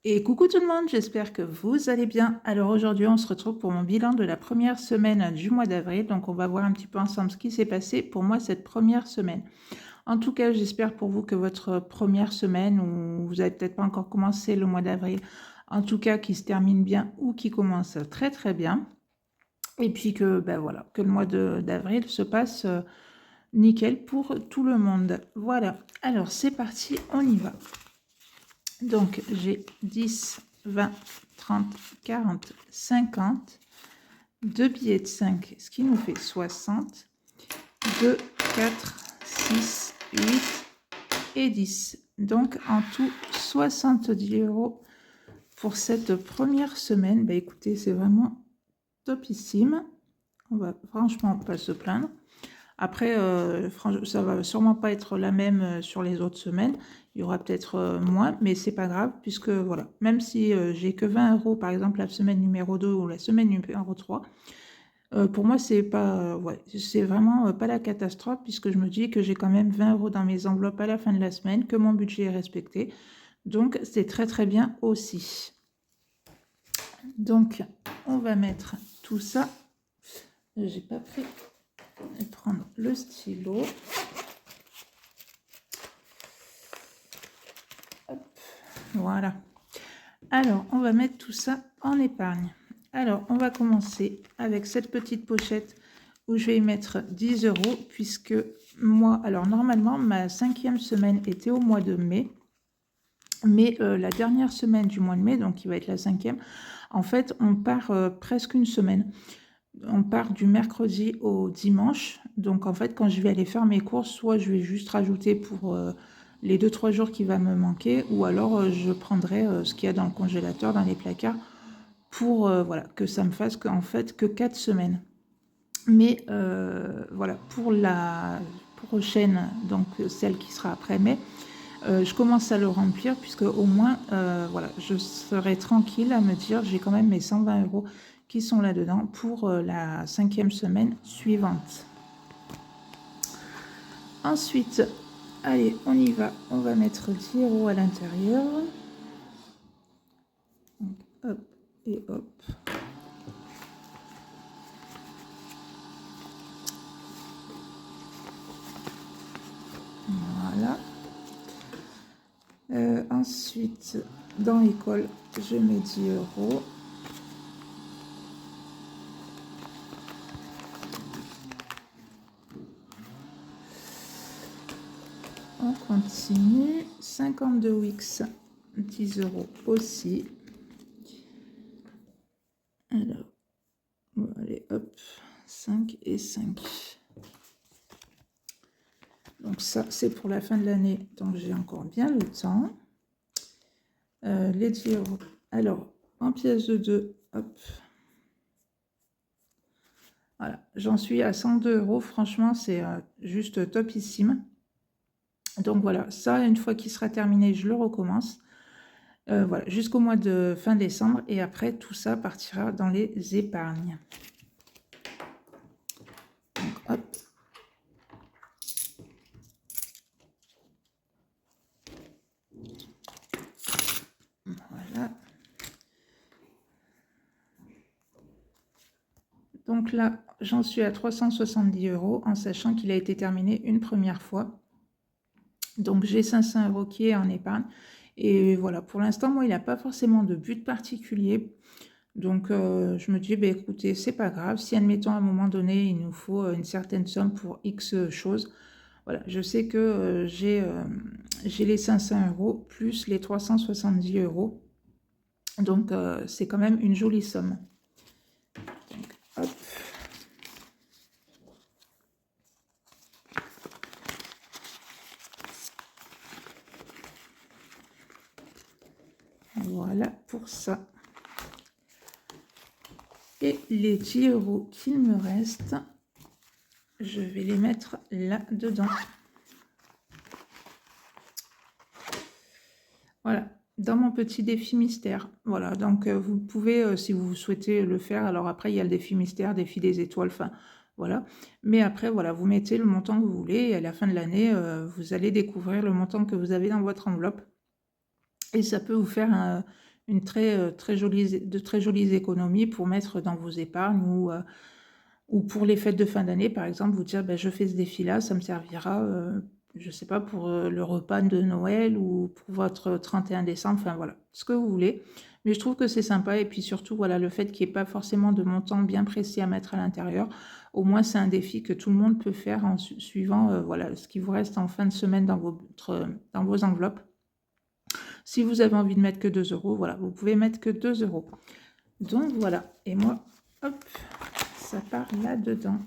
Et coucou tout le monde, j'espère que vous allez bien. Alors aujourd'hui, on se retrouve pour mon bilan de la première semaine du mois d'avril. Donc on va voir un petit peu ensemble ce qui s'est passé pour moi cette première semaine. En tout cas, j'espère pour vous que votre première semaine, ou vous n'avez peut-être pas encore commencé le mois d'avril, en tout cas qui se termine bien ou qui commence très très bien. Et puis que, ben voilà, que le mois d'avril se passe nickel pour tout le monde. Voilà, alors c'est parti, on y va. Donc, j'ai 10, 20, 30, 40, 50, 2 billets de 5, ce qui nous fait 60, 2, 4, 6, 8 et 10. Donc, en tout, 70 € pour cette première semaine. Bah, écoutez, c'est vraiment topissime. On va franchement pas se plaindre. Après, ça va sûrement pas être la même sur les autres semaines. Il y aura peut-être moins, mais c'est pas grave, puisque voilà, même si j'ai que 20 € par exemple la semaine numéro 2 ou la semaine numéro 3, pour moi, c'est pas, ouais, c'est vraiment pas la catastrophe, puisque je me dis que j'ai quand même 20 € dans mes enveloppes à la fin de la semaine, que mon budget est respecté. Donc, c'est très très bien aussi. Donc, on va mettre tout ça. J'ai pas pris. Je vais prendre le stylo. Hop, voilà. Alors, on va mettre tout ça en épargne. Alors, on va commencer avec cette petite pochette où je vais y mettre 10 €, puisque moi, alors normalement, ma 5e semaine était au mois de mai, mais la dernière semaine du mois de mai, donc qui va être la 5e, en fait, on part presque une semaine. On part du mercredi au dimanche. Donc, en fait, quand je vais aller faire mes courses, soit je vais juste rajouter pour les 2-3 jours qui va me manquer, ou alors je prendrai ce qu'il y a dans le congélateur, dans les placards, pour voilà, que ça me fasse en fait que 4 semaines. Mais voilà, pour la prochaine, donc celle qui sera après mai, je commence à le remplir, puisque au moins, voilà, je serai tranquille à me dire, j'ai quand même mes 120 € qui sont là-dedans pour la 5e semaine suivante. Ensuite, allez, on y va. On va mettre 10 € à l'intérieur. Hop et hop. Voilà. Ensuite, dans l'école, je mets 10 €. On continue. 52 Wix, 10 € aussi. Alors, allez, hop, 5 et 5. Donc ça, c'est pour la fin de l'année, donc j'ai encore bien le temps. Les 10 €. Alors, en pièces de 2, hop. Voilà, j'en suis à 102 €. Franchement, c'est juste topissime. Donc voilà, ça, une fois qu'il sera terminé, je le recommence. Voilà, jusqu'au mois de fin décembre. Et après, tout ça partira dans les épargnes. Donc, hop. Voilà. Donc là, j'en suis à 370 € en sachant qu'il a été terminé une première fois. Donc j'ai 500 € qui est en épargne. Et voilà, pour l'instant, moi, il n'a pas forcément de but particulier. Donc je me dis, bah, écoutez, c'est pas grave. Si, admettons, à un moment donné, il nous faut une certaine somme pour X choses, voilà, je sais que j'ai les 500 € plus les 370 €. Donc c'est quand même une jolie somme. Donc, hop. Voilà pour ça. Et les 10 € qu'il me reste, je vais les mettre là-dedans. Voilà, dans mon petit défi mystère. Voilà, donc vous pouvez, si vous souhaitez le faire, alors après, il y a le défi mystère, défi des étoiles, enfin, voilà. Mais après, voilà, vous mettez le montant que vous voulez et à la fin de l'année, vous allez découvrir le montant que vous avez dans votre enveloppe. Et ça peut vous faire de très jolies économies pour mettre dans vos épargnes ou pour les fêtes de fin d'année, par exemple, vous dire, ben, je fais ce défi-là, ça me servira, je ne sais pas, pour le repas de Noël ou pour votre 31 décembre, enfin voilà, ce que vous voulez. Mais je trouve que c'est sympa et puis surtout, voilà, le fait qu'il n'y ait pas forcément de montant bien précis à mettre à l'intérieur, au moins c'est un défi que tout le monde peut faire en suivant, voilà, ce qui vous reste en fin de semaine dans vos enveloppes. Si vous avez envie de mettre que 2 euros, voilà, vous pouvez mettre que 2 euros. Donc voilà, et moi, hop, ça part là-dedans.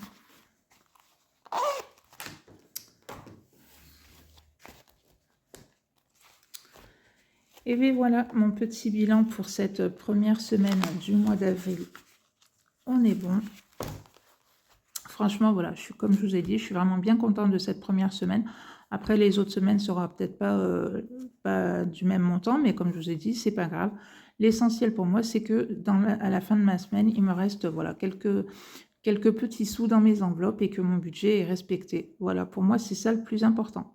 Et bien voilà mon petit bilan pour cette première semaine du mois d'avril. On est bon. Franchement, voilà, comme je vous ai dit, je suis vraiment bien contente de cette première semaine. Après, les autres semaines ne seront peut-être pas du même montant, mais comme je vous ai dit, c'est pas grave. L'essentiel pour moi, c'est que à la fin de ma semaine, il me reste voilà, quelques petits sous dans mes enveloppes et que mon budget est respecté. Voilà, pour moi, c'est ça le plus important.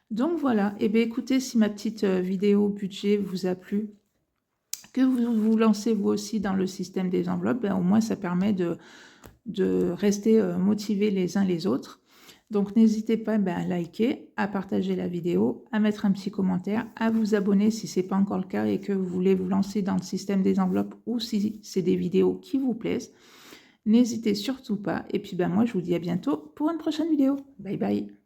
Donc voilà, et bien écoutez, si ma petite vidéo budget vous a plu, que vous vous lancez vous aussi dans le système des enveloppes, ben, au moins ça permet de rester motivés les uns les autres. Donc n'hésitez pas à liker, à partager la vidéo, à mettre un petit commentaire, à vous abonner si ce n'est pas encore le cas et que vous voulez vous lancer dans le système des enveloppes ou si c'est des vidéos qui vous plaisent. N'hésitez surtout pas. Et puis moi je vous dis à bientôt pour une prochaine vidéo. Bye bye.